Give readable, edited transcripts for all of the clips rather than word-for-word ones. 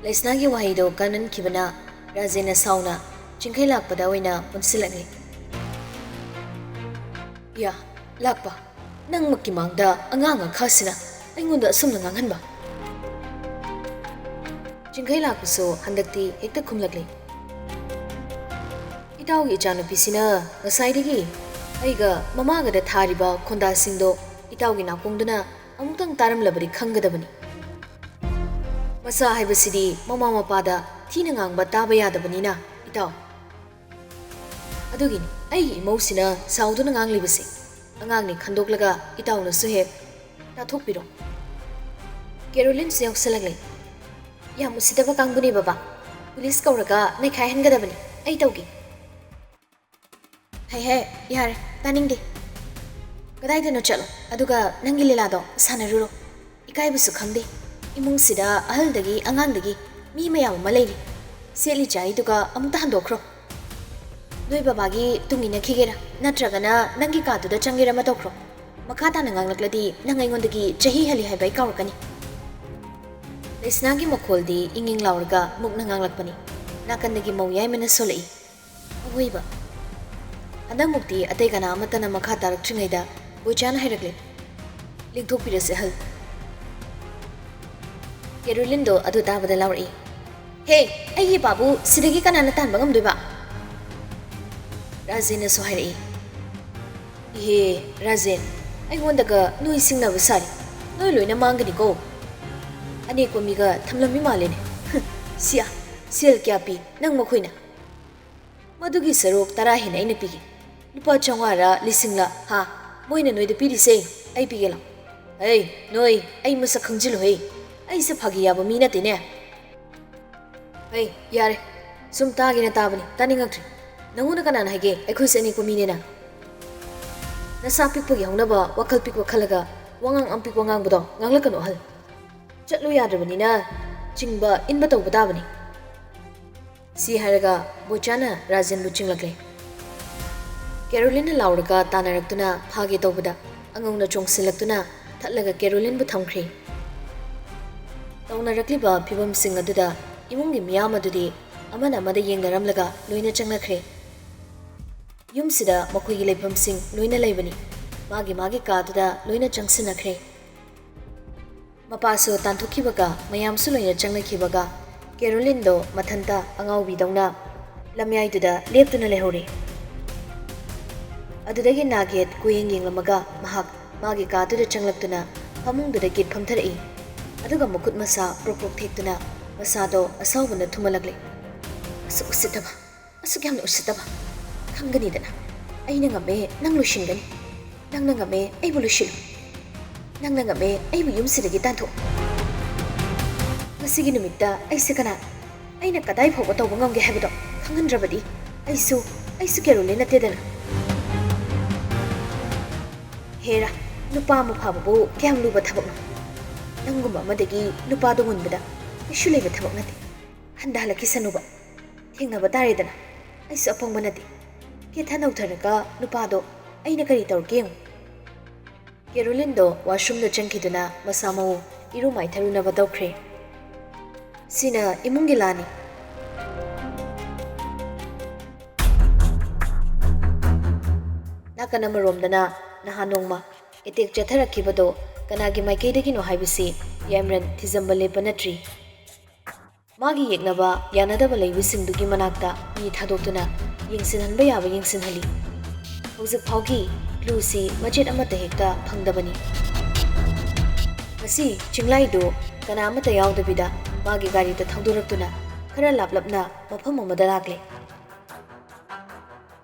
Leishna wahido kanan kibana Razina sauna Chinkai lakpada oina punsilagli. Ya, lakpa. Nang makimangda anganga khasina aingunda sumna nganghanba. Chinkai lakpaso handakti hekta khumlagli. Itawgi ichanupisina ngasaidagi aiga mamagada thariba khondasingdo itawgi nakongduna amutang taramlabari khangadabani. Masa haibasidi mama mapada thina ngangba taba yadabanina itaw. Adugini aigi imosina sauduna nganglibasi angangni khandoklaga itawna suheb tathokpiro. Caroline siyawsalagli. Ya musidaba kangbuni baba. Police kauraga nekhai hangadabani ai tawgi. Hey yar taningde. Kadaidano chalo aduga nangi lilado sanaruro. Ikaibusu khangde. Imungsida ahaldagi angangdagi mi mayam ama leiri. Seli chai duga amuta handokro. Noi babagi tungina khigera natragana nangi kaduda changira matokro. Makata nangangladi nangaingondagi chahi hali haibai kawrakani. Leisnagi mokholdi inging laurga muk nanganglakpani. Nakandagi mau yaimana solai. Awoiba. Andang mukti atay kana amatana makata rakchingayda bochana hairagle. Ligthokpirase hal. Caroline do adu tabada lauri. Hey, ayi babu sidagi kanana tanba ngamdoiba. Razin so hairi. Ihe, Razin. Aingondaga nui singnaba sari. Noi loina mangani ko. Ane ko miga thamlami malene. Sia, sel kya pi nang makhoina. Madugi sarok tara hina ina pigi. Lupa changwara lisingla ha. Moina noida pirise ai pigela. Hey, noi ai masa khangjilo hey. Ai se phagi yaba mi na tine. Hey, yare. Sum tagi na tabani taningakri. Nanguna kanana hage aikhoi se ani ko mi ne na. Nasa pikpagi haunaba wakal pikwa khalaga wangang ampik wangang bodo nganglakano hal. Chatlu yadrabani na chingba inba tawba tabani. Si haraga bochana Razin lu chinglakle. Caroline lauraga tanaraktuna phage tawbada angongna chongsilaktuna thatlaga Caroline bu thamkhri. Tawnarakliba phibam sing aduda imungi miyam adudi amana amada yengnaramlaga loina changnakre. Yumsida makhoigi leifam sing loina leibani. Magi kaduda loina changsinakre. Mapaso tanthokibaga mayamsu loina changnakhibaga Caroline do mathanta angaubi dongna lamyaiduda leptuna lehori. Adudagi naget kuyeng yenglamaga mahak magi kaduda changlaktuna pamungduda git phamtharai. Aduga mukut masa proprok thektuna masado asawbana thumalagli. Asuk usitaba. Asuk yamna usitaba. Khangani dana. Aina ngame nang lushingani. Nang ngame ai bulushil. Nang ngame ai bu yumsidagi tanto. Masigi numita ai sekana. Aina kadai phoba tawba ngamge habado. Khangandrabadi. Aisu Caroline atedana. Hera nupa mu phababu kyam luba thabakno. Nangumba madagi nupa do munbada isu leba thabak nati handa halaki sanuba thengnaba taredana aisu apangba nati ke thanau tharaga nupa do aina kari tawrke Caroline do washroom do changkiduna masamau iru mai tharuna badawkhre sina imungi lani nakana maromdana nahanongma etek chatharakibado Kanagi maikaidagi no haibisi yamran thizamba lepa natri. Magi yeknaba yanadaba leibisingdugi manakta mi thadoktuna yengsinhanba yaba yengsinhali. Hojik phaugi clue machet amata hekta phangdabani. Masi chinglaido kana amata yaudabida magi gari da thangdoraktuna khara laplapna mafam amada lakle.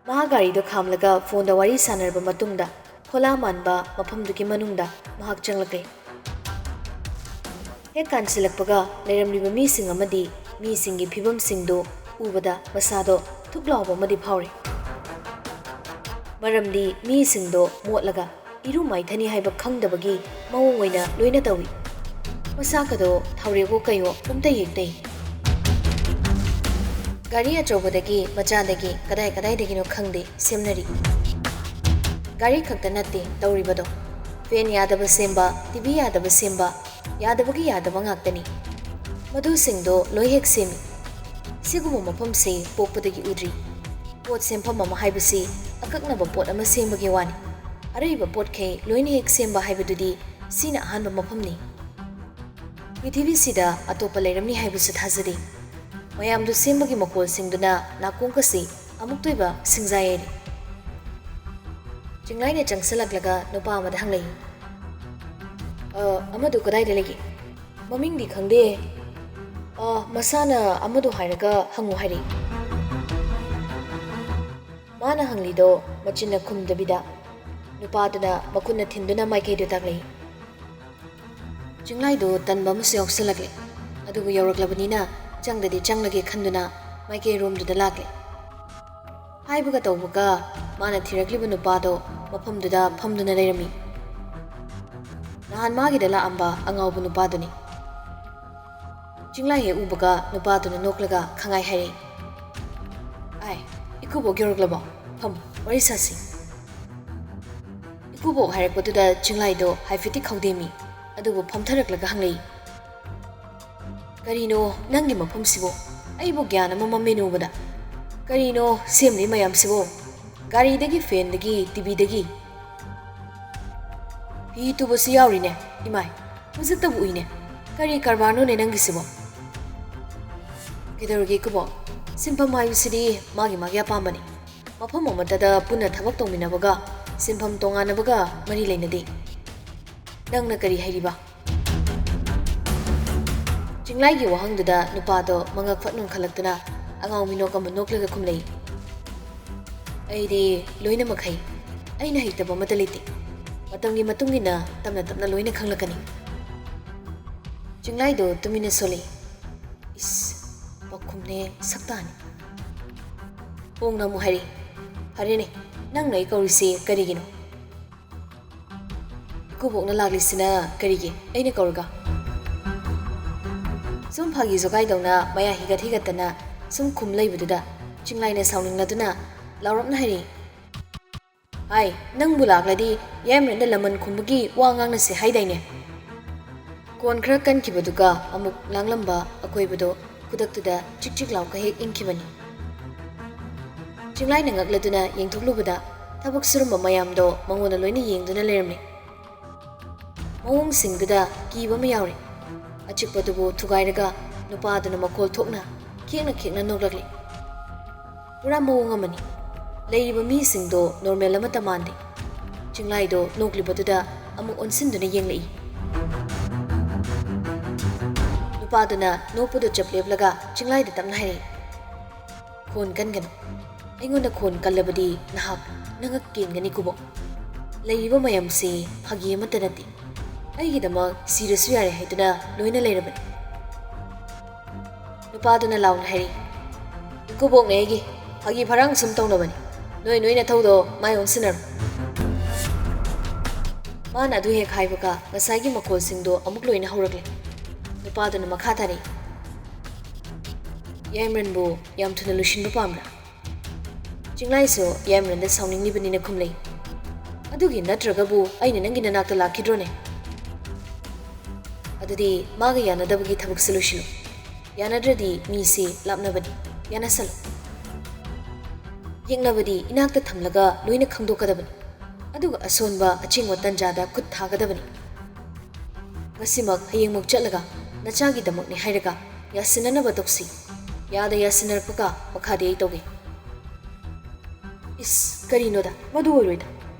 Maha gari do khamlaga phone da wari sanarba matungda Khola manba mafamdugi manungda mahak changlakle. Hek kansilakpaga leiramliba mising amadi misingi phibam singdo ubada masado thuklawba amadi phawre. Maramdi misingdo motlaga iru maithani haiba khangdabagi mawong oina loina tawi. Masakado thaurego kayo umta yektei. Gari achobadagi machadagi kadai no khangde semnari. Gari khakta natti tawribado fan yadaba semba TV yadaba semba yadabagi yadaba ngaktani ꯃꯗꯨꯁꯤꯡꯗꯣ ꯂꯣꯏ ꯍꯦꯛ ꯁꯦꯝꯃꯤ ꯁꯤꯒꯨꯝꯕ ꯃꯐꯝꯁꯤ ꯄꯣꯛꯄꯗꯒꯤ ꯎꯗ꯭ꯔꯤ ꯄꯣꯠ ꯁꯦꯝꯐꯝ ꯑꯃ ꯍꯥꯏꯕꯁꯤ ꯑꯀꯛꯅꯕ ꯄꯣꯠ ꯑꯃ ꯁꯦꯝꯕꯒꯤ ꯋꯥꯅꯤ ꯑꯔꯩꯕ ꯄꯣꯠꯈꯩ ꯂꯣꯏꯅ ꯍꯦꯛ ꯁꯦꯝꯕ ꯍꯥꯏꯕꯗꯨꯗꯤ ꯁꯤꯅ ꯑꯍꯥꯟꯕ ꯃꯐꯝꯅꯤ ꯄ꯭ꯔꯤꯊꯤꯕꯤꯁꯤꯗ ꯑꯇꯣꯞꯄ ꯂꯩꯔꯝꯅꯤ ꯍꯥꯏꯕꯁꯨ ꯊꯥꯖꯗꯦ ꯃꯌꯥꯝꯗꯨ ꯁꯦꯝꯕꯒꯤ ꯃꯈꯣꯜꯁꯤꯡꯗꯨꯅ ꯅꯥꯀꯣꯡꯀꯁꯤ ꯑꯃꯨꯛꯇꯣꯏꯕ ꯁꯤꯡꯖꯥ ꯌꯩꯔꯤ ꯆꯤꯡꯂꯥꯏꯅ ꯆꯪꯁꯤꯜꯂꯛꯂꯒ ꯅꯨꯄꯥ ꯑꯃꯗ ꯍꯪꯂꯛꯏ ꯑꯃꯗꯨ ꯀꯗꯥꯏꯗ ꯂꯩꯒꯦ ꯃꯃꯤꯡꯗꯤ ꯈꯪꯗꯦ ꯃꯁꯥꯅ ꯑꯃꯗꯨ ꯍꯥꯏꯔꯒ ꯍꯪꯉꯨ ꯍꯥꯏꯔꯛꯏ ꯃꯥꯅ ꯍꯪꯂꯤꯗꯣ ꯃꯆꯤꯟꯅ ꯈꯨꯝꯗꯕꯤꯗ ꯅꯨꯄꯥꯗꯨꯅ ꯃꯈꯨꯠꯅ ꯊꯤꯟꯗꯨꯅ ꯃꯥꯏꯀꯩꯗꯨ ꯇꯥꯛꯂꯛꯏ ꯆꯤꯡꯂꯥꯏꯗꯨ ꯇꯟꯕ ꯑꯃꯁꯨ ꯌꯥꯎꯁꯜꯂꯛꯂꯦ ꯑꯗꯨꯕꯨ ꯌꯧꯔꯛꯂꯕꯅꯤꯅ ꯆꯪꯗꯗꯤ ꯆꯪꯂꯒꯦ ꯈꯟꯗꯨꯅ ꯃꯥꯏꯀꯩꯔꯣꯝꯗꯨꯗ ꯂꯥꯛꯂꯦ ꯍꯥꯏꯕꯒ ꯇꯧꯕꯒ ꯃꯥꯅ ꯊꯤꯔꯛꯂꯤꯕ ꯅꯨꯄꯥꯗꯣ ꯃꯐꯝꯗꯨꯗ ꯐꯝꯗꯨꯅ ꯂꯩꯔꯝꯃꯤ ꯅꯍꯥꯟ ꯃꯥꯒꯤꯗ ꯂꯥꯛꯑꯝꯕ ꯑꯉꯥꯎꯕ ꯅꯨꯄꯥꯗꯨꯅꯤ ꯆꯤꯡꯂꯥꯏ ꯍꯦꯛ ꯎꯕꯒ ꯅꯨꯄꯥꯗꯨꯅ ꯅꯣꯛꯂꯒ ꯈꯪꯉꯥꯏ ꯍꯥꯏꯔꯛꯏ ꯏꯀꯨꯕꯣꯛ ꯌꯧꯔꯛꯂꯕꯣ ꯐꯝ ꯋꯥꯔꯤ ꯁꯥꯁꯤ ꯏꯀꯨꯕꯣꯛ ꯍꯥꯏꯔꯛꯄꯗꯨꯗ ꯆꯤꯡꯂꯥꯏꯗꯣ ꯍꯥꯏꯐꯦꯠꯇꯤ ꯈꯧꯗꯦꯝꯃꯤ ꯑꯗꯨꯕꯨ ꯐꯝꯊꯔꯛꯂꯒ ꯍꯪꯂꯛꯏ ꯀꯔꯤꯅꯣ ꯅꯪꯒꯤ ꯃꯐꯝꯁꯤꯕꯣ ꯑꯩꯕꯨ ꯒ꯭ꯌꯥꯟ ꯑꯃ ꯃꯝꯃꯦ ꯎꯕꯗ ꯀꯔꯤꯅꯣ ꯁꯦꯝꯂꯤ ꯃꯌꯥꯝꯁꯤꯕꯣ ꯒꯥꯔꯤꯗꯒꯤ ꯐꯦꯟꯗꯒꯤ ꯇꯤꯚꯤꯗꯒꯤ ꯐꯤ ꯇꯨꯕꯁꯨ ꯌꯥꯎꯔꯤꯅꯦ ꯏꯃꯥꯏ ꯍꯧꯖꯤꯛꯇꯕꯨ ꯎꯏꯅꯦ ꯀꯔꯤ ꯀꯔꯕꯥꯔꯅꯣꯅꯦ ꯅꯪꯒꯤꯁꯤꯕꯣ ꯀꯩꯗꯧꯔꯒꯦ ꯏꯀꯨꯕꯣꯛ ꯁꯤꯟꯐꯝ ꯍꯥꯏꯕꯁꯤꯗꯤ ꯃꯥꯒꯤ ꯑꯄꯥꯝꯕꯅꯤ ꯃꯐꯝ ꯑꯃꯠꯇꯗ ꯄꯨꯟꯅ ꯊꯕꯛ ꯇꯧꯃꯤꯟꯅꯕꯒ ꯁꯤꯟꯐꯝ ꯇꯣꯉꯥꯟꯅꯕꯒ ꯃꯔꯤ ꯂꯩꯅꯗꯦ ꯅꯪꯅ ꯀꯔꯤ ꯍꯥꯏꯔꯤꯕ ꯆꯤꯡꯂꯥꯏꯒꯤ ꯋꯥꯍꯪꯗꯨꯗ ꯅꯨꯄꯥꯗꯣ ꯃꯉꯛ ꯐꯠ ꯅꯣꯟꯈꯠꯂꯛꯇꯨꯅ ꯑꯉꯥꯎ ꯃꯤꯅꯣꯛ ꯑꯃ ꯅꯣꯛꯂꯒ ꯈꯨꯝꯂꯛꯏ ꯑꯩꯗꯤ ꯂꯣꯏꯅꯃꯛ ꯍꯩ ꯑꯩꯅ ꯍꯩꯇꯕ ꯑꯃꯠꯇ ꯂꯩꯇꯦ ꯃꯇꯝꯒꯤ ꯃꯇꯨꯡ ꯏꯟꯅ ꯇꯞꯅ ꯇꯞꯅ ꯂꯣꯏꯅ ꯈꯪꯂꯛꯀꯅꯤ ꯆꯤꯡꯂꯥꯏꯗꯣ ꯇꯨꯃꯤꯟꯅ ꯁꯣꯜꯂꯛꯏ ꯏꯁ ꯄꯥꯎꯈꯨꯝꯅꯦ ꯁꯛꯇꯥꯅꯤ ꯍꯣꯡꯅ ꯑꯃꯨꯛ ꯍꯥꯏꯔꯛꯏ ꯐꯔꯦꯅꯦ ꯅꯪꯅ ꯑꯩ ꯀꯧꯔꯤꯁꯤ ꯀꯔꯤꯒꯤꯅꯣ ꯏꯀꯨꯕꯣꯛꯅ ꯂꯥꯛꯂꯤꯁꯤꯅ ꯀꯔꯤꯒꯤ ꯑꯩꯅ ꯀꯧꯔꯒ ꯁꯨꯝ ꯐꯥꯒꯤ ꯖꯣꯒꯥꯏꯗꯧꯅ ꯃꯌꯥ ꯍꯤꯒꯠꯇꯅ ꯁꯨꯝ ꯈꯨꯝ ꯂꯩꯕꯗꯨꯗ ꯆꯤꯡꯂꯥꯏꯅ ꯁꯥꯎꯅꯤꯡꯂꯗꯨꯅ ꯂꯥꯎꯔꯞꯅ ꯍꯥꯏꯔꯛꯏ ꯍꯥꯏ ꯅꯪꯕꯨ ꯂꯥꯛꯂꯗꯤ ꯌꯥꯏꯃꯔꯟꯗ ꯂꯃꯟ ꯈꯨꯝꯕꯒꯤ ꯋꯥ ꯉꯥꯡꯅꯁꯦ ꯍꯥꯏꯗꯥꯏꯅꯦ ꯀꯣꯟ ꯈꯔ ꯀꯟꯈꯤꯕꯗꯨꯒ ꯑꯃꯨꯛ ꯂꯥꯡꯂꯝꯕ ꯑꯀꯣꯏꯕꯗꯣ ꯈꯨꯗꯛꯇꯨꯗ ꯆꯤꯛ ꯆꯤꯛ ꯂꯥꯎꯒ ꯍꯦꯛ ꯏꯪꯈꯤꯕꯅꯤ ꯆꯤꯡꯂꯥꯏꯅ ꯉꯛꯂꯗꯨꯅ ꯌꯦꯡꯊꯣꯛꯂꯨꯕꯗ ꯊꯕꯛ ꯁꯨꯔꯝꯕ ꯃꯌꯥꯝꯗꯣ ꯃꯉꯣꯟꯗ ꯂꯣꯏꯅ ꯌꯦꯡꯗꯨꯅ ꯂꯩꯔꯝꯃꯤ ꯃꯑꯣꯡꯁꯤꯡꯗꯨꯗ ꯀꯤꯕ ꯑꯃ ꯌꯥꯎꯔꯤ ꯑꯆꯤꯛꯄꯗꯨꯕꯨ ꯊꯨꯒꯥꯏꯔꯒ ꯅꯨꯄꯥꯗꯨꯅ ꯃꯈꯣꯜ ꯊꯣꯛꯅ ꯈꯦꯛꯅ ꯅꯣꯛꯂꯛꯂꯤ ꯄꯨꯔꯥ ꯃꯑꯣꯡ ꯑꯃꯅꯤ ꯂꯩꯔꯤꯕ ꯃꯤꯁꯤꯡꯗꯣ ꯅꯣꯔꯃꯦꯜ ꯑꯃꯠꯇ ꯃꯥꯟꯗꯦ ꯆꯤꯡꯂꯥꯏꯗꯣ ꯅꯣꯛꯂꯤꯕꯗꯨꯗ ꯑꯃꯨꯛ ꯑꯣꯟꯁꯤꯟꯗꯨꯅ ꯌꯦꯡꯂꯛꯏ ꯅꯨꯄꯥꯗꯨꯅ ꯅꯣꯛꯄꯗꯨ ꯆꯞ ꯂꯦꯞꯂꯒ ꯆꯤꯡꯂꯥꯏꯗ ꯇꯞꯅ ꯍꯥꯏꯔꯛꯏ ꯈꯣꯟ ꯀꯟꯒꯅꯨ ꯑꯩꯉꯣꯟꯗ ꯈꯣꯟ ꯀꯜꯂꯕꯗꯤ ꯅꯍꯥꯛ ꯅꯉꯛ ꯀꯦꯟꯒꯅꯤ ꯏꯀꯨꯕꯣꯛ ꯂꯩꯔꯤꯕ ꯃꯌꯥꯝꯁꯤ ꯐꯥꯒꯤ ꯑꯃꯠꯇ ꯅꯠꯇꯦ ꯑꯩꯒꯤꯗꯃꯛ ꯁꯤꯔꯁꯨ ꯌꯥꯔꯦ ꯍꯥꯏꯗꯨꯅ ꯂꯣꯏꯅ ꯂꯩꯔꯕꯅꯤ ꯅꯨꯄꯥꯗꯨꯅ ꯂꯥꯎꯅ ꯍꯥꯏꯔꯛꯏ ꯏꯀꯨꯕꯣꯛꯅ ꯑꯩꯒꯤ ꯐꯥꯒꯤ ꯐꯔꯥꯡ ꯁꯨꯝ ꯇꯧꯅꯕꯅꯤ ꯅꯣꯏ ꯅꯊꯧꯗꯣ ꯃꯥꯏ ꯑꯣꯟꯁꯤꯟꯅꯔꯣ ꯃꯥꯅ ꯑꯗꯨ ꯍꯦꯛ ꯍꯥꯏꯕꯒ ꯉꯁꯥꯏꯒꯤ ꯃꯈꯣꯜꯁꯤꯡꯗꯣ ꯑꯃꯨꯛ ꯂꯣꯏꯅ ꯍꯧꯔꯛꯂꯦ ꯅꯨꯄꯥꯗꯨꯅ ꯃꯈꯥ ꯇꯥꯔꯛꯏ ꯌꯥꯏꯃꯔꯟꯕꯨ ꯌꯥꯝ ꯊꯨꯅ ꯂꯣꯏꯁꯤꯟꯕ ꯄꯥꯝꯕ꯭ꯔꯥ ꯆꯤꯡꯂꯥꯏꯁꯨ ꯌꯥꯏꯃꯔꯟꯗ ꯁꯥꯎꯅꯤꯡꯂꯤꯕꯅꯤꯅ ꯈꯨꯝꯂꯛꯏ ꯑꯗꯨꯒꯤ ꯅꯠꯇ꯭ꯔꯒꯕꯨ ꯑꯩꯅ ꯅꯪꯒꯤ ꯅꯅꯥꯛꯇ ꯂꯥꯛꯈꯤꯗ꯭ꯔꯣꯅꯦ ꯑꯗꯨꯗꯤ ꯃꯥꯒ ꯌꯥꯅꯗꯕꯒꯤ ꯊꯕꯛꯁꯤ ꯂꯣꯏꯁꯤꯜꯂꯨ ꯌꯥꯅꯗ꯭ꯔꯗꯤ ꯃꯤꯁꯤ ꯂꯥꯞꯅꯕꯅꯤ ꯌꯥꯅꯁꯜꯂꯨ ꯌꯦꯛꯅꯕꯗꯤ ꯏꯅꯥꯛꯇ ꯊꯝꯂꯒ ꯂꯣꯏꯅ ꯈꯪꯗꯣꯛꯀꯗꯕꯅꯤ ꯑꯗꯨꯒ ꯑꯁꯣꯟꯕ ꯑꯆꯤꯡꯕ ꯇꯟꯖꯥꯗ ꯈꯨꯠ ꯊꯥꯒꯗꯕꯅꯤ ꯉꯁꯤꯃꯛ ꯍꯌꯦꯡꯃꯛ ꯆꯠꯂꯒ ꯅꯆꯥꯒꯤꯗꯃꯛꯅꯤ ꯍꯥꯏꯔꯒ ꯌꯥꯁꯤꯟꯅꯅꯕ ꯇꯧꯁꯤ ꯌꯥꯗ ꯌꯥꯁꯤꯟꯅꯔꯛꯄꯒ ꯃꯈꯥꯗꯤ ꯑꯩ ꯇꯧꯒꯦ ꯏꯁ ꯀꯔꯤꯅꯣꯗ ꯃꯗꯨ ꯑꯣꯏꯔꯣꯏꯗ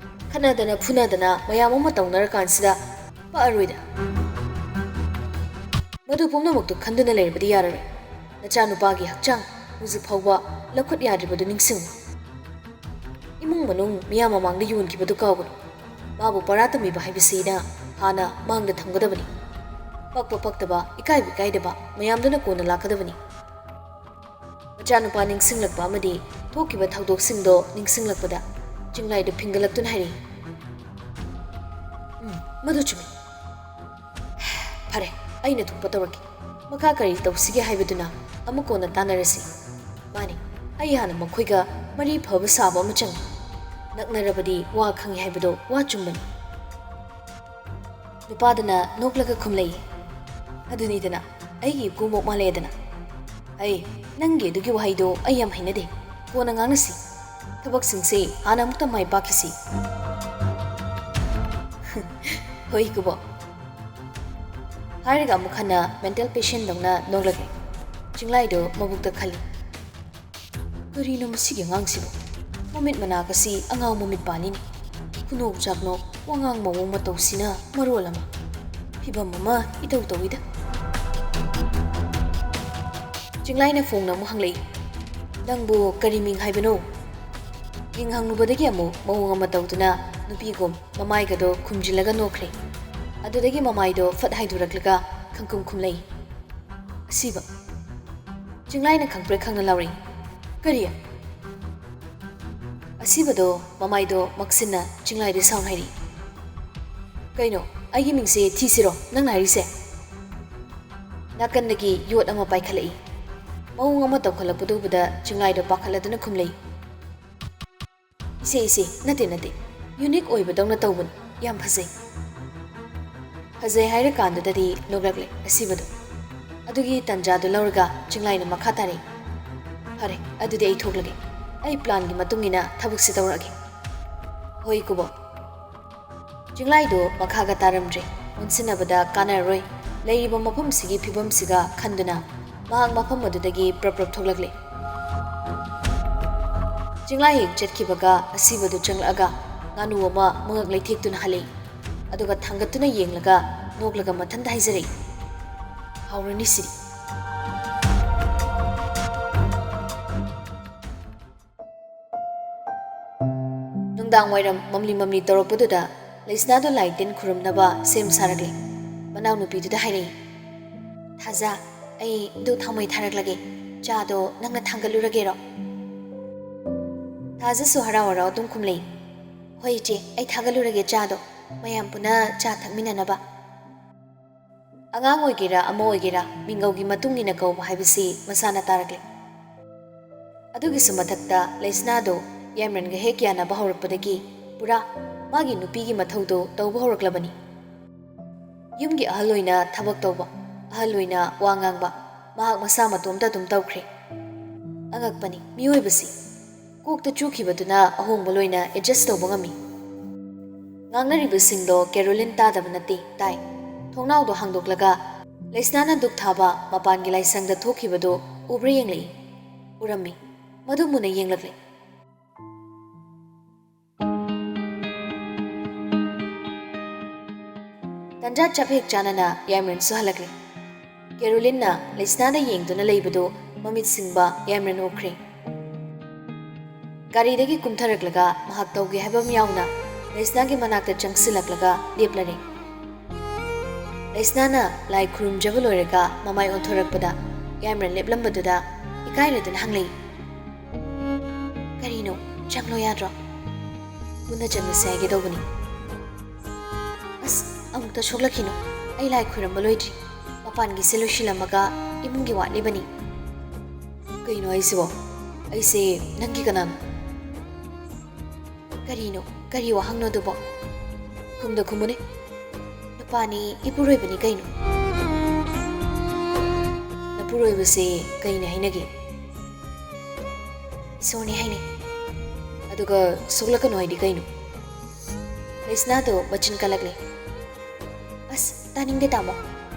ꯈꯠꯅꯗꯅ ꯐꯨꯅꯗꯅ ꯃꯌꯥꯝ ꯑꯃ ꯇꯧꯅꯔꯀꯥꯟꯁꯤꯗ ꯄꯛꯑꯔꯣꯏꯗ ꯃꯗꯨ ꯄꯨꯝꯅꯃꯛꯇꯨ ꯈꯟꯗꯨꯅ ꯂꯩꯔꯕꯗꯤ ꯌꯥꯔꯔꯣꯏ ꯅꯆꯥꯅꯨꯄꯥꯒꯤ ꯍꯛꯆꯥꯡ ꯍꯧꯖꯤꯛ ꯐꯥꯎꯕ ꯂꯧꯈꯠ ꯌꯥꯗ꯭ꯔꯤꯕꯗꯨ ꯅꯤꯡꯁꯤꯡꯉꯨ ꯏꯃꯨꯡ ꯃꯅꯨꯡ ꯃꯤꯌꯥꯝ ꯃꯃꯥꯡꯗ ꯌꯣꯟꯈꯤꯕꯗꯨ ꯀꯥꯎꯒꯅꯨ ꯃꯥꯕꯨ ꯄꯔꯥ ꯇꯝꯕꯤꯕ ꯍꯥꯏꯕꯁꯤꯅ ꯍꯥꯟꯅ ꯃꯥꯡꯗ ꯊꯝꯒꯗꯕꯅꯤ ꯄꯛꯄ ꯄꯛꯇꯕ ꯏꯀꯥꯏꯕ ꯏꯀꯥꯏꯗꯕ ꯃꯌꯥꯝꯗꯨꯅ ꯀꯣꯟꯅ ꯂꯥꯛꯀꯗꯕꯅꯤ ꯃꯆꯥꯅꯨꯄꯥ ꯅꯤꯡꯁꯤꯡꯂꯛꯄ ꯑꯃꯗꯤ ꯊꯣꯛꯈꯤꯕ ꯊꯧꯗꯣꯛꯁꯤꯡꯗꯣ ꯅꯤꯡꯁꯤꯡꯂꯛꯄꯗ ꯆꯤꯡꯂꯥꯏꯗꯨ ꯐꯤꯡꯒꯠꯂꯛꯇꯨꯅ ꯍꯥꯏꯔꯛꯏ ꯃꯗꯨ ꯆꯨꯝꯃꯤ ꯐꯔꯦ ꯑꯩꯅ ꯊꯣꯛꯄ ꯇꯧꯔꯛꯀꯦ ꯃꯈꯥ ꯀꯔꯤ ꯇꯧꯁꯤꯒꯦ ꯍꯥꯏꯕꯗꯨꯅ ꯑꯃꯨꯛ ꯀꯣꯟꯅ ꯇꯥꯟꯅꯔꯁꯤ ꯃꯥꯅꯤ ꯑꯩ ꯍꯥꯟꯅ ꯃꯈꯣꯏꯒ ꯃꯔꯤ ꯐꯕ ꯁꯥꯕ ꯑꯃ ꯆꯪꯏ ꯅꯛꯅꯔꯕꯗꯤ ꯋꯥ ꯈꯪꯏ ꯍꯥꯏꯕꯗꯣ ꯋꯥ ꯆꯨꯝꯕꯅꯤ ꯅꯨꯄꯥꯗꯨꯅ ꯅꯣꯛꯂꯒ ꯈꯨꯝꯂꯛꯏ ꯑꯗꯨꯅꯤꯗꯅ ꯑꯩꯒꯤ ꯀꯨꯃꯣꯛ ꯃꯥꯜꯂꯦꯗꯅ ꯅꯪꯒꯤ ꯑꯗꯨꯒꯤ ꯋꯥꯍꯩꯗꯣ ꯑꯩ ꯌꯥꯝ ꯍꯩꯅꯗꯦ ꯀꯣꯟꯅ ꯉꯥꯡꯅꯁꯤ ꯊꯕꯛꯁꯤꯡꯁꯦ ꯍꯥꯟꯅ ꯑꯃꯨꯛꯇ ꯃꯥꯏ ꯄꯥꯛꯈꯤꯁꯤ ꯍꯣꯏ ꯀꯨꯕꯣꯛ ꯍꯥꯏꯔꯒ ꯑꯃꯨꯛ ꯍꯟꯅ ꯃꯦꯟꯇꯦꯜ ꯄꯦꯁꯦꯟꯗꯧꯅ ꯅꯣꯛꯂꯒꯦ ꯆꯤꯡꯂꯥꯏꯗꯣ ꯃꯕꯨꯛꯇ ꯈꯜꯂꯤ ꯀꯔꯤꯅꯣ ꯃꯁꯤꯒꯤ ꯑꯉꯥꯡꯁꯤꯕꯨ ꯃꯃꯤꯠ ꯃꯅꯥꯀꯁꯤ ꯑꯉꯥꯡ ꯃꯃꯤꯠ ꯄꯥꯜꯂꯤꯅꯤ ꯈꯨꯅꯣꯛ ꯆꯥꯛꯅꯣꯛ ꯋꯥꯉꯥꯡ ꯃꯑꯣꯡ ꯃꯇꯧꯁꯤꯅ ꯃꯔꯣꯜ ꯑꯃ ꯐꯤꯕꯝ ꯑꯃ ꯏꯇꯧ ꯇꯧꯏꯗ ꯆꯤꯡꯂꯥꯏꯅ ꯐꯣꯡꯅ ꯑꯃꯨꯛ ꯍꯪꯂꯛꯏ ꯅꯪꯕꯨ ꯀꯔꯤ ꯃꯤꯡ ꯍꯥꯏꯕꯅꯣ ꯃꯤꯡ ꯍꯪꯂꯨꯕꯗꯒꯤ ꯑꯃꯨꯛ ꯃꯑꯣꯡ ꯑꯃ ꯇꯧꯗꯨꯅ ꯅꯨꯄꯤꯒꯨꯝ ꯃꯃꯥꯏꯒꯗꯣ ꯈꯨꯝꯖꯤꯜꯂꯒ ꯅꯣꯛꯈ꯭ꯔꯦ ꯑꯗꯨꯗꯒꯤ ꯃꯃꯥꯏꯗꯣ ꯐꯠ ꯍꯥꯏꯗꯣꯔꯛꯂꯒ ꯈꯪꯀꯨꯝ ꯈꯨꯝꯂꯛꯏ ꯑꯁꯤꯕ ꯆꯤꯡꯂꯥꯏꯅ ꯈꯪꯄ꯭ꯔꯦꯛ ꯈꯪꯅ ꯂꯥꯎꯔꯛꯏ ꯀꯔꯤ ꯑꯁꯤꯕꯗꯣ ꯃꯃꯥꯏꯗꯣ ꯃꯛꯁꯤꯟꯅ ꯆꯤꯡꯂꯥꯏꯗ ꯁꯥꯎꯅ ꯍꯥꯏꯔꯤ ꯀꯩꯅꯣ ꯑꯩꯒꯤ ꯃꯤꯡꯁꯦ ꯊꯤꯁꯤꯔꯣ ꯅꯪꯅ ꯍꯥꯏꯔꯤꯁꯦ ꯅꯥꯀꯟꯗꯒꯤ ꯌꯣꯠ ꯑꯃ ꯄꯥꯏꯈꯠꯂꯛꯏ ꯃꯑꯣꯡ ꯑꯃ ꯇꯧꯈꯠꯂꯛꯄꯗꯨꯕꯗ ꯆꯤꯡꯂꯥꯏꯗꯣ ꯄꯥꯈꯠꯂꯗꯨꯅ ꯈꯨꯝꯂꯛꯏ ꯏꯁꯦ ꯅꯠꯇꯦ ꯌꯨꯅꯤꯛ ꯑꯣꯏꯕꯗꯧꯅ ꯇꯧꯕꯅꯤ ꯌꯥꯝ ꯐꯖꯩ ꯍꯥꯏꯔꯀꯥꯟꯗꯨꯗꯗꯤ ꯅꯣꯛꯂꯛꯂꯦ ꯑꯁꯤꯕꯗꯣ ꯑꯗꯨꯒꯤ ꯇꯟꯖꯥꯗꯨ ꯂꯧꯔꯒ ꯆꯤꯡꯂꯥꯏꯅ ꯃꯈꯥ ꯇꯥꯔꯛꯏ ꯐꯔꯦ ꯑꯗꯨꯗꯤ ꯑꯩ ꯊꯣꯛꯂꯒꯦ ꯑꯩ ꯄ꯭ꯂꯥꯟꯒꯤ ꯃꯇꯨꯡ ꯏꯟꯅ ꯊꯕꯛꯁꯤ ꯇꯧꯔꯛꯑꯒꯦ ꯍꯣꯏ ꯀꯨꯕꯣꯛ ꯆꯤꯡꯂꯥꯏꯗꯣ ꯃꯈꯥꯒ ꯇꯥꯔꯝꯗ꯭ꯔꯦ ꯑꯣꯟꯁꯤꯟꯅꯕꯗ ꯀꯥꯟꯅꯔꯔꯣꯏ ꯂꯩꯔꯤꯕ ꯃꯐꯝꯁꯤꯒꯤ ꯐꯤꯕꯝꯁꯤꯒ ꯈꯟꯗꯨꯅ ꯃꯍꯥꯛ ꯃꯐꯝ ꯑꯗꯨꯗꯒꯤ ꯄ꯭ꯔꯞ ꯊꯣꯛꯂꯛꯂꯦ ꯆꯤꯡꯂꯥꯏ ꯍꯦꯛ ꯆꯠꯈꯤꯕꯒ ꯑꯁꯤꯕꯗꯨ ꯆꯪꯂꯛꯑꯒ ꯉꯥꯅꯨ ꯑꯃ ꯃꯉꯛ ꯂꯩꯊꯦꯛꯇꯨꯅ ꯍꯜꯂꯛꯏ ꯑꯗꯨꯒ ꯊꯥꯡꯒꯠꯇꯨꯅ ꯌꯦꯡꯂꯒ ꯅꯣꯛꯂꯒ ꯃꯊꯟꯇ ꯍꯥꯏꯖꯔꯛꯏ ꯍꯥꯎꯔꯅꯤ ꯁꯤꯗꯤ ꯅꯨꯡꯗꯥꯡ ꯋꯥꯏꯔꯝ ꯃꯝꯂꯤ ꯇꯧꯔꯛꯄꯗꯨꯗ ꯂꯩꯁꯅꯥꯗꯣ ꯂꯥꯏ ꯇꯤꯟ ꯈꯨꯔꯨꯝꯅꯕ ꯁꯦꯝ ꯁꯥꯔꯛꯂꯦ ꯃꯅꯥꯎꯅꯨꯄꯤꯗꯨꯗ ꯍꯥꯏꯔꯛꯏ ꯊꯥꯖ ꯑꯩ ꯗꯨꯛ ꯊꯥꯎꯃꯩ ꯊꯥꯔꯛꯂꯒꯦ ꯆꯥꯗꯣ ꯅꯪꯅ ꯊꯥꯡꯒꯠꯂꯨꯔꯒꯦꯔꯣ ꯊꯥꯖꯁꯨ ꯍꯔꯥꯎ ꯑꯗꯨꯝ ꯈꯨꯝꯂꯛꯏ ꯍꯣꯏ ꯏꯆꯦ ꯑꯩ ꯊꯥꯒꯠꯂꯨꯔꯒꯦ ꯆꯥꯗꯣ ꯃꯌꯥꯝ ꯄꯨꯟꯅ ꯆꯥ ꯊꯛꯃꯤꯟꯅꯅꯕ ꯑꯉꯥꯡ ꯑꯣꯏꯒꯦꯔꯥ ꯑꯃ ꯑꯣꯏꯒꯦꯔꯥ ꯃꯤꯡꯒꯧꯒꯤ ꯃꯇꯨꯡ ꯏꯟꯅ ꯀꯧꯕ ꯍꯥꯏꯕꯁꯤ ꯃꯁꯥꯅ ꯇꯥꯔꯛꯂꯦ ꯑꯗꯨꯒꯤꯁꯨ ꯃꯊꯛꯇ ꯂꯩꯁꯅꯥꯗꯣ ꯌꯥꯏꯃꯔꯟꯒ ꯍꯦꯛ ꯌꯥꯅꯕ ꯍꯧꯔꯛꯄꯗꯒꯤ ꯄꯨꯔꯥ ꯃꯥꯒꯤ ꯅꯨꯄꯤꯒꯤ ꯃꯊꯧꯗꯣ ꯇꯧꯕ ꯍꯧꯔꯛꯂꯕꯅꯤ ꯌꯨꯝꯒꯤ ꯑꯍꯜ ꯑꯣꯏꯅ ꯊꯕꯛ ꯇꯧꯕ ꯑꯍꯜ ꯑꯣꯏꯅ ꯋꯥ ꯉꯥꯡꯕ ꯃꯍꯥꯛ ꯃꯁꯥ ꯃꯇꯣꯝꯇ ꯑꯗꯨꯝ ꯇꯧꯈ꯭ꯔꯦ ꯑꯉꯛꯄꯅꯤ ꯃꯤꯑꯣꯏꯕꯁꯤ ꯀꯣꯛꯇ ꯆꯨꯈꯤꯕꯗꯨꯅ ꯑꯍꯣꯡꯕ ꯂꯣꯏꯅ ꯑꯦꯗꯖꯁ ꯇꯧꯕ ꯉꯝꯃꯤ ꯉꯥꯡꯅꯔꯤꯕꯁꯤꯡꯗꯣ ꯀꯦꯔꯣꯂꯤꯟ ꯇꯥꯗꯕ ꯅꯠꯇꯦ ꯇꯥꯏ ꯊꯣꯡꯅꯥꯎꯗꯣ ꯍꯥꯡꯗꯣꯛꯂꯒ ꯂꯩꯁꯅꯥꯅ ꯗꯨꯛ ꯊꯥꯕ ꯃꯄꯥꯟꯒꯤ ꯂꯥꯏꯁꯪꯗ ꯊꯣꯛꯈꯤꯕꯗꯣ ꯎꯕ꯭ꯔꯥ ꯌꯦꯡꯂꯛꯏ ꯎꯔꯝꯃꯤ ꯃꯗꯨ ꯃꯨꯟꯅ ꯌꯦꯡꯂꯛꯂꯦ ꯇꯟꯖꯥ ꯆꯞ ꯍꯦꯛ ꯆꯥꯅꯅ ꯌꯥꯏꯃꯔꯟꯁꯨ ꯍꯜꯂꯛꯂꯦ ꯀꯦꯔꯣꯂꯤꯟꯅ ꯂꯩꯁꯅꯥꯗ ꯌꯦꯡꯗꯨꯅ ꯂꯩꯕꯗꯣ ꯃꯃꯤꯠ ꯁꯤꯡꯕ ꯌꯥꯏꯃꯔꯟ ꯎꯈ꯭ꯔꯦ ꯒꯥꯔꯤꯗꯒꯤ ꯀꯨꯝꯊꯔꯛꯂꯒ ꯃꯍꯥꯛ ꯇꯧꯒꯦ ꯍꯥꯏꯕ ꯑꯃ ꯌꯥꯎꯅ ꯂꯩꯁꯅꯥꯒꯤ ꯃꯅꯥꯛꯇ ꯆꯪꯁꯤꯜꯂꯛꯂꯒ ꯂꯦꯞꯂꯔꯦ ꯂꯩꯁꯅꯥꯅ ꯂꯥꯏ ꯈꯨꯔꯨꯝꯖꯕ ꯂꯣꯏꯔꯒ ꯃꯃꯥꯏ ꯑꯣꯟꯊꯣꯔꯛꯄꯗ ꯌꯥꯏꯃꯔꯟ ꯂꯦꯞꯂꯝꯕꯗꯨꯗ ꯏꯀꯥꯏꯔꯗꯨꯅ ꯍꯪꯂꯛꯏ ꯀꯔꯤꯅꯣ ꯆꯪꯂꯣ ꯌꯥꯗ꯭ꯔꯣ ꯄꯨꯟꯅ ꯆꯪꯂꯁꯦ ꯍꯥꯏꯒꯦ ꯇꯧꯕꯅꯤ ꯑꯁ ꯑꯃꯨꯛꯇ ꯁꯣꯛꯂꯛꯈꯤꯅꯨ ꯑꯩ ꯂꯥꯏ ꯈꯨꯔꯨꯝꯕ ꯂꯣꯏꯗ꯭ꯔꯤ ꯃꯄꯥꯟꯒꯤꯁꯦ ꯂꯣꯏꯁꯤꯜꯂꯝꯃꯒ ꯏꯃꯨꯡꯒꯤ ꯋꯥꯠꯂꯤꯕꯅꯤ ꯀꯩꯅꯣ ꯍꯥꯏꯁꯤꯕꯣ ꯑꯩꯁꯦ ꯅꯪꯒꯤ ꯀꯅꯥꯅꯣ ꯀꯔꯤꯅꯣ ꯀꯔꯤ ꯋꯥꯍꯪꯅꯣ ꯑꯗꯨꯕꯣ ꯈꯨꯝꯗ ꯈꯨꯝꯃꯨꯅꯦ ꯅꯨꯄꯥꯅꯤ ꯏꯄꯨꯔꯣꯏꯕꯅꯤ ꯀꯩꯅꯣ ꯅꯄꯨꯔꯣꯏꯕꯁꯦ ꯀꯩꯅ ꯍꯥꯏꯅꯒꯦ ꯏꯁꯣꯔꯅꯤ ꯍꯥꯏꯅꯩ ꯑꯗꯨꯒ ꯁꯣꯛꯂꯛꯀꯅꯣ ꯍꯥꯏꯗꯤ ꯀꯩꯅꯣ ꯂꯩꯁꯅꯥꯗꯣ ꯃꯆꯤꯟ ꯀꯜꯂꯛꯂꯦ ꯑꯁ ꯇꯥꯅꯤꯡꯗꯦ ꯇꯥꯃꯣ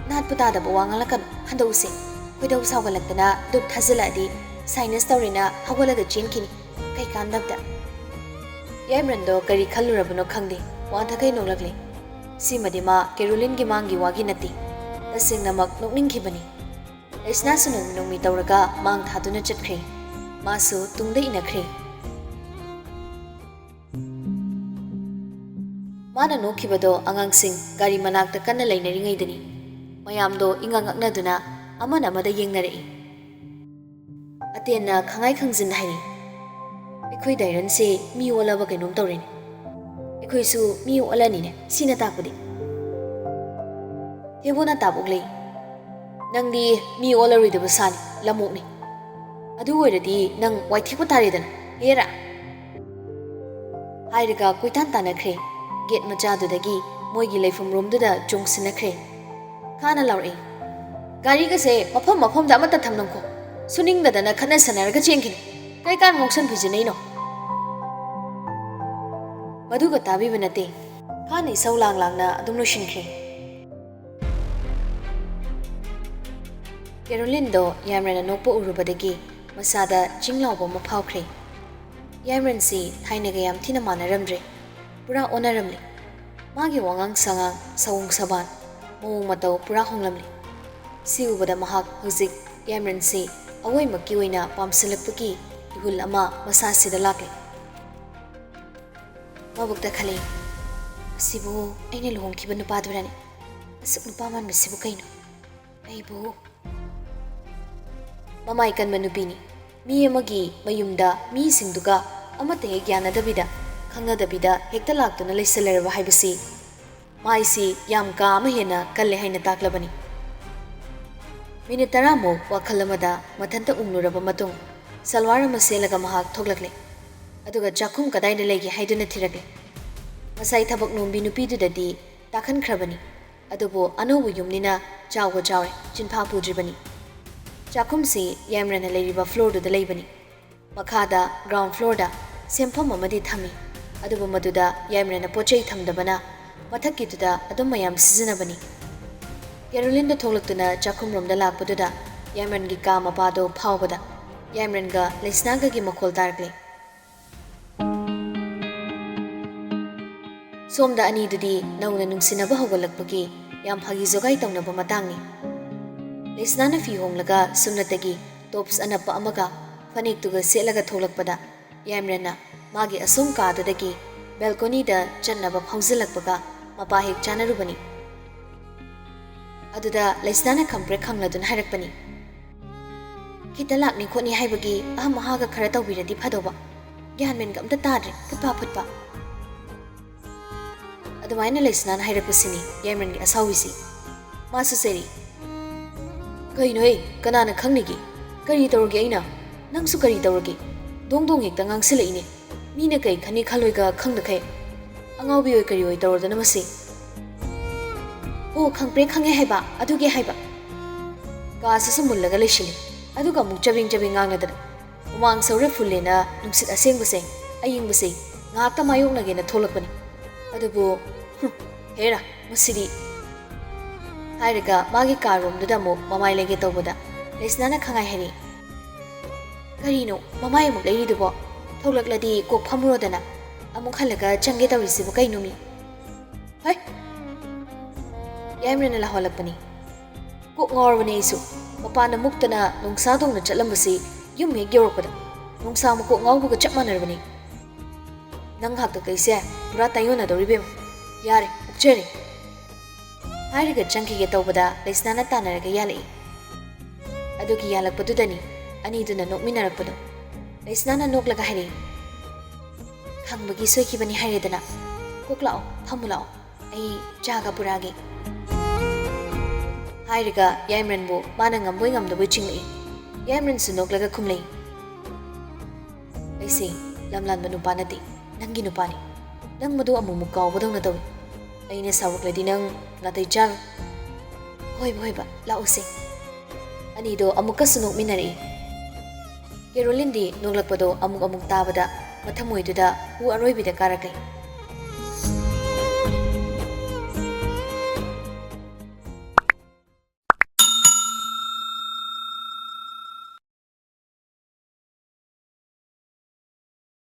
ꯅꯥꯠꯄꯨ ꯇꯥꯗꯕ ꯋꯥ ꯉꯥꯡꯂꯛꯀꯅꯨ ꯍꯟꯗꯣꯛꯎꯁꯦ ꯈꯣꯏꯗꯧ ꯁꯥꯎꯒꯠꯂꯛꯇꯅ ꯗꯨꯛ ꯊꯥꯖꯤꯜꯂꯛꯑꯗꯤ ꯁꯥꯏꯅꯁ ꯇꯧꯔꯦꯅ ꯍꯧꯒꯠꯂꯒ ꯆꯦꯟꯈꯤꯅꯤ ꯀꯩ ꯀꯥꯟꯗꯕꯗ ꯌꯥꯏꯃꯔꯟꯗꯣ ꯀꯔꯤ ꯈꯜꯂꯨꯔꯕꯅꯣ ꯈꯪꯗꯦ ꯋꯥꯟꯊꯈꯩ ꯅꯣꯛꯂꯛꯂꯦ ꯁꯤꯃꯗꯤ ꯃꯥ ꯀꯦꯔꯣꯂꯤꯟꯒꯤ ꯃꯥꯡꯒꯤ ꯋꯥꯒꯤ ꯅꯠꯇꯦ ꯇꯁꯦꯡꯅꯃꯛ ꯅꯣꯛꯅꯤꯡꯈꯤꯕꯅꯤ ꯂꯩꯁꯅꯥꯁꯨ ꯅꯣꯡꯃꯤ ꯇꯧꯔꯒ ꯃꯥꯡ ꯊꯥꯗꯨꯅ ꯆꯠꯈ꯭ꯔꯦ ꯃꯥꯁꯨ ꯇꯨꯡꯗ ꯏꯟꯅꯈ꯭ꯔꯦ ꯃꯥꯅ ꯅꯣꯛꯈꯤꯕꯗꯣ ꯑꯉꯥꯡꯁꯤꯡ ꯒꯥꯔꯤ ꯃꯅꯥꯛꯇ ꯀꯟꯅ ꯂꯩꯅꯔꯤꯉꯩꯗꯅꯤ ꯃꯌꯥꯝꯗꯣ ꯏꯉꯛ ꯉꯛꯅꯗꯨꯅ ꯑꯃꯅ ꯑꯃꯗ ꯌꯦꯡꯅꯔꯛꯏ ꯑꯇꯦꯟꯅ ꯈꯪꯉꯥꯏ ꯈꯪꯖꯤꯟ ꯍꯥꯏꯔꯤ ꯑꯩꯈꯣꯏ ꯗꯥꯏꯔꯟꯁꯦ ꯃꯤ ꯑꯣꯜꯂꯕ ꯀꯩꯅꯣꯝ ꯇꯧꯔꯦꯅꯦ ꯑꯩꯈꯣꯏꯁꯨ ꯃꯤ ꯑꯣꯜꯂꯅꯤꯅꯦ ꯁꯤꯅ ꯇꯥꯛꯄꯗꯤ ꯊꯦꯕꯣꯅ ꯇꯥꯕꯣꯛꯂꯩ ꯅꯪꯗꯤ ꯃꯤ ꯑꯣꯜꯂꯔꯣꯏꯗꯕ ꯁꯥꯅꯤ ꯂꯝꯃꯣꯛꯅꯤ ꯑꯗꯨ ꯑꯣꯏꯔꯗꯤ ꯅꯪ ꯋꯥꯏꯊꯦꯛꯄ ꯇꯥꯔꯦꯗꯅ ꯍꯦꯔꯥ ꯍꯥꯏꯔꯒ ꯀꯣꯏꯇꯥꯟ ꯇꯥꯟꯅꯈ꯭ꯔꯦ ꯒꯦꯠ ꯃꯆꯥꯗꯨꯗꯒꯤ ꯃꯣꯏꯒꯤ ꯂꯩꯐꯝ ꯔꯣꯝꯗꯨꯗ ꯆꯣꯡꯁꯤꯟꯅꯈ꯭ꯔꯦ ꯈꯥꯅ ꯂꯥꯎꯔꯛꯏ ꯒꯥꯔꯤꯒꯁꯦ ꯃꯐꯝ ꯑꯃꯠꯇ ꯊꯝꯂꯝꯈꯣ ꯁꯨꯅꯤꯡꯗꯗꯅ ꯈꯠꯅ ꯁꯥꯟꯅꯔꯒ ꯆꯦꯟꯈꯤꯅꯤ ꯀꯩꯀꯥꯟ ꯉꯥꯎꯁꯟ ꯐꯤꯖꯤꯟꯅꯩꯅꯣ ꯃꯗꯨꯒ ꯇꯥꯕꯤꯕ ꯅꯠꯇꯦ ꯈꯥꯟꯅ ꯏꯁꯧ ꯂꯥꯡꯅ ꯑꯗꯨꯝ ꯂꯣꯏꯁꯤꯟꯈ꯭ꯔꯦ ꯀꯦꯔꯣꯂꯤꯟꯗꯣ ꯌꯥꯏꯃꯔꯟꯅ ꯅꯣꯛꯄ ꯎꯔꯨꯕꯗꯒꯤ ꯃꯁꯥꯗ ꯆꯤꯡ ꯂꯥꯎꯕ ꯑꯃ ꯐꯥꯎꯈ꯭ꯔꯦ ꯌꯥꯏꯃꯔꯟꯁꯤ ꯊꯥꯏꯅꯒ ꯌꯥꯝ ꯊꯤꯅ ꯃꯥꯟꯅꯔꯝꯗ꯭ꯔꯦ ꯄꯨꯔꯥ ꯑꯣꯟꯅꯔꯝꯂꯦ ꯃꯥꯒꯤ ꯋꯥꯉꯥꯡ ꯁꯉꯥꯡ ꯁꯑꯣꯡ ꯁꯕꯥꯟ ꯃꯑꯣꯡ ꯃꯇꯧ ꯄꯨꯔꯥ ꯍꯣꯡꯂꯝꯂꯦ ꯁꯤ ꯎꯕꯗ ꯃꯍꯥꯛ ꯍꯧꯖꯤꯛ ꯌꯥꯏꯃꯔꯟꯁꯤ ꯑꯋꯣꯏꯃꯛꯀꯤ ꯑꯣꯏꯅ ꯄꯥꯝꯁꯤꯜꯂꯛꯄꯒꯤ ꯏꯍꯨꯜ ꯑꯃ ꯃꯁꯥꯁꯤꯗ ꯂꯥꯛꯂꯦ ꯃꯕꯨꯛꯇ ꯈꯜꯂꯤ ꯑꯁꯤꯕꯨ ꯑꯩꯅ ꯂꯨꯍꯣꯡꯈꯤꯕ ꯅꯨꯄꯥꯗꯨꯔꯅꯤ ꯑꯁꯨꯛ ꯅꯨꯄꯥ ꯃꯥꯟꯕꯁꯤꯕꯨ ꯀꯩꯅꯣ ꯑꯩꯕꯨ ꯃꯃꯥꯏ ꯀꯟꯕ ꯅꯨꯄꯤꯅꯤ ꯃꯤ ꯑꯃꯒꯤ ꯃꯌꯨꯝꯗ ꯃꯤꯁꯤꯡꯗꯨꯒ ꯑꯃꯠꯇ ꯍꯦꯛ ꯌꯥꯅꯗꯕꯤꯗ ꯈꯪꯅꯗꯕꯤꯗ ꯍꯦꯛꯇ ꯂꯥꯛꯇꯨꯅ ꯂꯩꯁꯜꯂꯔꯕ ꯍꯥꯏꯕꯁꯤ ꯃꯥꯏꯁꯤ ꯌꯥꯝ ꯀꯥ ꯑꯃ ꯍꯦꯟꯅ ꯀꯜꯂꯦ ꯍꯥꯏꯅ ꯇꯥꯛꯂꯕꯅꯤ ꯃꯤꯅꯤꯠ 10ꯃꯨꯛ ꯋꯥꯈꯜ ꯑꯃꯗ ꯃꯊꯟꯇ ꯎꯡꯂꯨꯔꯕ ꯃꯇꯨꯡ ꯁꯜꯋꯥꯔ ꯑꯃ ꯁꯦꯠꯂꯒ ꯃꯍꯥꯛ ꯊꯣꯛꯂꯛꯂꯦ ꯑꯗꯨꯒ ꯆꯥꯛꯈꯨꯝ ꯀꯗꯥꯏꯗ ꯂꯩꯒꯦ ꯍꯥꯏꯗꯨꯅ ꯊꯤꯔꯛꯂꯦ ꯉꯁꯥꯏ ꯊꯕꯛ ꯅꯣꯝꯕꯤ ꯅꯨꯄꯤꯗꯨꯗꯗꯤ ꯇꯥꯈꯟꯈ꯭ꯔꯕꯅꯤ ꯑꯗꯨꯕꯨ ꯑꯅꯧꯕ ꯌꯨꯝꯅꯤꯅ ꯆꯥꯎꯔꯦ ꯆꯤꯟꯐꯥ ꯄꯨꯗ꯭ꯔꯤꯕꯅꯤ ꯆꯥꯛꯈꯨꯝꯁꯤ ꯌꯥꯏꯃꯔꯟꯅ ꯂꯩꯔꯤꯕ ꯐ꯭ꯂꯣꯔꯗꯨꯗ ꯂꯩꯕꯅꯤ ꯃꯈꯥꯗ ꯒ꯭ꯔꯥꯎꯟ ꯐ꯭ꯂꯣꯔꯗ ꯁꯦꯝꯐꯝ ꯑꯃꯗꯤ ꯊꯝꯃꯤ ꯑꯗꯨꯕꯨ ꯃꯗꯨꯗ ꯌꯥꯏꯃꯔꯟꯅ ꯄꯣꯠꯆꯩ ꯊꯝꯗꯕꯅ ꯃꯊꯛꯀꯤꯗꯨꯗ ꯑꯗꯨꯝ ꯃꯌꯥꯝ ꯁꯤꯖꯤꯟꯅꯕꯅꯤ ꯀꯦꯔꯣꯂꯤꯟꯗ ꯊꯣꯛꯂꯛꯇꯨꯅ ꯆꯥꯛꯈꯨꯝꯔꯣꯝꯗ ꯂꯥꯛꯄꯗꯨꯗ ꯌꯥꯏꯃꯔꯟꯒꯤ ꯀꯥ ꯃꯄꯥꯗꯣ ꯐꯥꯎꯕꯗ ꯌꯥꯏꯃꯔꯟꯒ ꯂꯩꯁꯅꯥꯒꯒꯤ ꯃꯈꯣꯜ ꯇꯥꯔꯛꯂꯦ ꯁꯣꯝꯗ ꯑꯅꯤꯗꯨꯗꯤ ꯅꯧꯅ ꯅꯨꯡꯁꯤꯅꯕ ꯍꯧꯒꯠꯂꯛꯄꯒꯤ ꯌꯥꯝ ꯐꯥꯒꯤ ꯖꯣꯒꯥꯏ ꯇꯧꯅꯕ ꯃꯇꯥꯡꯅꯤ ꯂꯩꯁꯅꯥꯅ ꯐꯤ ꯍꯣꯡꯂꯒ ꯁꯨꯝꯅꯇꯒꯤ ꯇꯣꯞꯁ ꯑꯅꯞꯄ ꯑꯃꯒ ꯐꯅꯦꯛꯇꯨꯒ ꯁꯦꯠꯂꯒ ꯊꯣꯛꯂꯛꯄꯗ ꯌꯥꯏꯃꯔꯟꯅ ꯃꯥꯒꯤ ꯑꯁꯣꯝ ꯀꯥꯗꯨꯗꯒꯤ ꯕꯦꯜꯀꯣꯅꯤꯗ ꯆꯠꯅꯕ ꯐꯥꯎꯖꯤꯜꯂꯛꯄꯒ ꯃꯄꯥ ꯍꯦꯛ ꯆꯥꯅꯔꯨꯕꯅꯤ ꯑꯗꯨꯗ ꯂꯩꯁꯅꯥꯅ ꯈꯪꯄ꯭ꯔꯦꯛ ꯈꯪꯂꯗꯨꯅ ꯍꯥꯏꯔꯛꯄꯅꯤ ꯈꯤꯇ ꯂꯥꯛꯅꯤ ꯈꯣꯠꯅꯤ ꯍꯥꯏꯕꯒꯤ ꯑꯍꯝ ꯑꯍꯥꯒ ꯈꯔ ꯇꯧꯕꯤꯔꯗꯤ ꯐꯗꯧꯕ ꯒ꯭ꯌꯥꯟ ꯃꯦꯟꯒ ꯑꯝꯇ ꯇꯥꯗ꯭ꯔꯦ ꯐꯨꯠꯄ ꯑꯗꯨꯃꯥꯏꯅ ꯂꯩꯁꯅꯥꯅ ꯍꯥꯏꯔꯛꯄꯁꯤꯅꯤ ꯌꯥꯏꯃꯔꯟꯒꯤ ꯑꯁꯥꯎꯕꯤꯁꯤ ꯃꯥꯁꯨ ꯆꯩꯔꯤ ꯀꯩꯅꯣꯍꯦ ꯀꯅꯥꯅ ꯈꯪꯅꯤꯒꯦ ꯀꯔꯤ ꯇꯧꯔꯒꯦ ꯑꯩꯅ ꯅꯪꯁꯨ ꯀꯔꯤ ꯇꯧꯔꯒꯦ ꯗꯣꯡ ꯍꯦꯛꯇ ꯉꯥꯡꯁꯤꯜꯂꯛꯏꯅꯦ ꯃꯤꯅ ꯀꯩ ꯈꯟꯅꯤ ꯈꯜꯂꯣꯏꯒ ꯈꯪꯗꯈꯩ ꯑꯉꯥꯎꯕꯤ ꯑꯣꯏ ꯀꯔꯤ ꯑꯣꯏ ꯇꯧꯔꯗꯅ ꯃꯁꯤ ꯑꯣ ꯈꯪꯄ꯭ꯔꯦꯛ ꯈꯪꯉꯦ ꯍꯥꯏꯕ ꯑꯗꯨꯒꯤ ꯍꯥꯏꯕ ꯀꯥꯁꯤꯁꯨ ꯃꯨꯜꯂꯒ ꯂꯩꯁꯤꯜꯂꯤ ꯑꯗꯨꯒ ꯑꯃꯨꯛ ꯆꯕꯦꯡ ꯉꯥꯡꯅꯗꯅ ꯎꯃꯥꯡ ꯁꯧꯔ ꯐꯨꯜꯂꯦꯅ ꯅꯨꯡꯁꯤꯠ ꯑꯁꯦꯡꯕꯁꯦ ꯑꯌꯤꯡꯕꯁꯦ ꯉꯥꯏꯍꯥꯛꯇ ꯃꯥꯌꯣꯛꯅꯒꯦꯅ ꯊꯣꯛꯂꯛꯄꯅꯤ ꯑꯗꯨꯕꯨ ꯍꯦꯔꯥ ꯃꯁꯤꯗꯤ ꯍꯥꯏꯔꯒ ꯃꯥꯒꯤ ꯀꯥꯔꯣꯝꯗꯨꯗ ꯑꯃꯨꯛ ꯃꯃꯥꯏ ꯂꯩꯒꯦ ꯇꯧꯕꯗ ꯂꯩꯁꯅꯥꯅ ꯈꯪꯉꯥꯏ ꯍꯥꯏꯔꯤ ꯀꯔꯤꯅꯣ ꯃꯃꯥꯏ ꯑꯃꯨꯛ ꯂꯩꯔꯤꯗꯨꯕꯣ ꯊꯣꯛꯂꯛꯂꯗꯤ ꯀꯣꯛ ꯐꯝꯃꯨꯔꯣꯗꯅ ꯑꯃꯨꯛ ꯍꯜꯂꯒ ꯆꯪꯒꯦ ꯇꯧꯔꯤꯁꯤꯕꯨ ꯀꯩꯅꯣ ꯃꯤ ꯍꯩ ꯌꯥꯏꯃꯔꯟꯅ ꯂꯥꯎꯍꯜꯂꯛꯄꯅꯤ ꯀꯣꯛ ꯉꯥꯎꯔꯕꯅꯦ ꯑꯩꯁꯨ ꯃꯄꯥꯟꯗ ꯃꯨꯛꯇꯅ ꯅꯣꯡꯁꯥꯗꯧꯅ ꯆꯠꯂꯝꯕꯁꯤ ꯌꯨꯝ ꯍꯦꯛ ꯌꯧꯔꯛꯄꯗ ꯅꯨꯡꯁꯥ ꯃꯀꯣꯛ ꯉꯥꯎꯕꯒ ꯆꯞ ꯃꯥꯟꯅꯔꯕꯅꯤ ꯅꯪ ꯍꯥꯛꯇꯛꯇꯩꯁꯦ ꯄꯨꯔꯥ ꯇꯥꯏꯌꯣꯟꯅꯗꯧꯔꯤꯕꯦꯝ ꯌꯥꯔꯦ ꯎꯛꯆꯔꯦ ꯍꯥꯏꯔꯒ ꯆꯪꯈꯤꯒꯦ ꯇꯧꯕꯗ ꯂꯩꯁꯅꯥꯅ ꯇꯥꯟꯅꯔꯒ ꯌꯥꯜꯂꯛꯏ ꯑꯗꯨꯒꯤ ꯌꯥꯜꯂꯛꯄꯗꯨꯗꯅꯤ ꯑꯅꯤꯗꯨꯅ ꯅꯣꯛꯃꯤꯟꯅꯔꯛꯄꯗꯣ ꯂꯩꯁꯅꯥꯅ ꯅꯣꯛꯂꯒ ꯍꯥꯏꯔꯛꯏ ꯈꯪꯕꯒꯤ ꯁꯣꯏꯈꯤꯕꯅꯤ ꯍꯥꯏꯔꯦꯗꯅ ꯀꯣꯛ ꯂꯥꯛꯑꯣ ꯐꯝꯃꯨ ꯂꯥꯛꯑꯣ ꯑꯩ ꯆꯥꯒ ꯄꯨꯔꯛꯑꯒꯦ ꯍꯥꯏꯔꯒ ꯌꯥꯏꯃꯔꯟꯕꯨ ꯃꯥꯅ ꯉꯝꯕꯣꯏ ꯉꯝꯗꯕꯣꯏ ꯆꯤꯡꯂꯛꯏ ꯌꯥꯏꯃꯔꯟꯁꯨ ꯅꯣꯛꯂꯒ ꯈꯨꯝꯂꯛꯏ ꯑꯩꯁꯦ ꯂꯝꯂꯥꯟꯕ ꯅꯨꯄꯥ ꯅꯠꯇꯦ ꯅꯪꯒꯤ ꯅꯨꯄꯥꯅꯤ ꯅꯪ ꯃꯗꯨ ꯑꯃꯨꯛꯃꯨꯛ ꯀꯥꯎꯕꯗꯧꯅ ꯇꯧꯏ ꯑꯩꯅ ꯁꯥꯎꯔꯛꯂꯗꯤ ꯅꯪ ꯅꯥꯇꯩ ꯆꯥꯔꯣꯏ ꯍꯣꯏꯕ ꯂꯥꯛꯎꯁꯦ ꯑꯅꯤꯗꯣ ꯑꯃꯨꯛꯀꯁꯨ ꯅꯣꯛꯃꯤꯟꯅꯔꯛꯏ ꯀꯦꯔꯣꯂꯤꯟꯗꯤ ꯅꯣꯛꯂꯛꯄꯗꯣ ꯑꯃꯨꯛ ꯇꯥꯕꯗ ꯃꯊꯃꯣꯏꯗꯨꯗ ꯎ ꯑꯔꯣꯏꯕꯤꯗ ꯀꯥꯔꯛꯂꯦ